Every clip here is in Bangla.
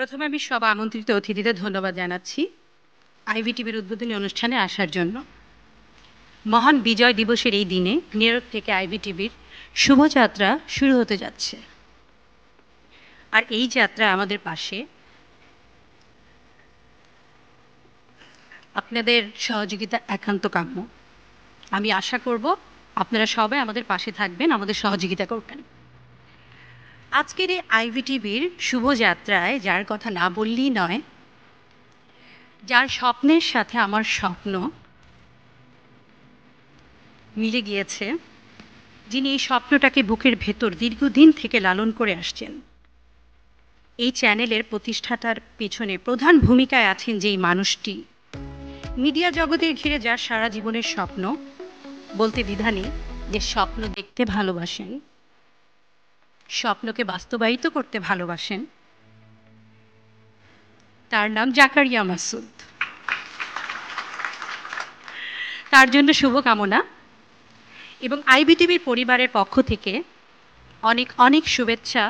প্রথমে আমি সব আমন্ত্রিত অতিথিদের ধন্যবাদ জানাচ্ছি আইভিটিভির উদ্বোধনী অনুষ্ঠানে আসার জন্য। মহান বিজয় দিবসের এই দিনে নিউ ইয়র্ক থেকে আইভিটিভির শুভযাত্রা শুরু হতে যাচ্ছে। আর এই যাত্রা আমাদের পাশে আপনাদের সহযোগিতা একান্ত কাম্য। আমি আশা করব আপনারা সবাই আমাদের পাশে থাকবেন, আমাদের সহযোগিতা করবেন। আজকের এই আইভিটিভির শুভযাত্রায় যার কথা না বললেই নয়, যার স্বপ্নের সাথে আমার স্বপ্ন মিলে গিয়েছে, যিনি এই স্বপ্নটাকে বুকের ভেতর দীর্ঘদিন থেকে লালন করে আসছেন। এই চ্যানেলের প্রতিষ্ঠাতার পেছনে প্রধান ভূমিকায় আছেন যেই মানুষটি, মিডিয়া জগতের ঘিরে যার সারা জীবনের স্বপ্ন, বলতে দ্বিধা নেই যে স্বপ্ন দেখতে ভালোবাসেন, স্বপ্নকে বাস্তবায়িত করতে ভালোবাসেন, তার নাম জাকারিয়া মাসুদ। তার জন্য শুভকামনা এবং আইভিটিভির পরিবারের পক্ষ থেকে অনেক অনেক শুভেচ্ছা।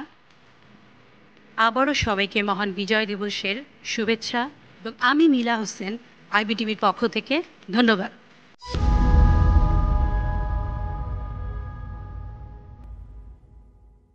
আবারও সবাইকে মহান বিজয় দিবসের শুভেচ্ছা এবং আমি মিলা হোসেন আইভিটিভির পক্ষ থেকে ধন্যবাদ।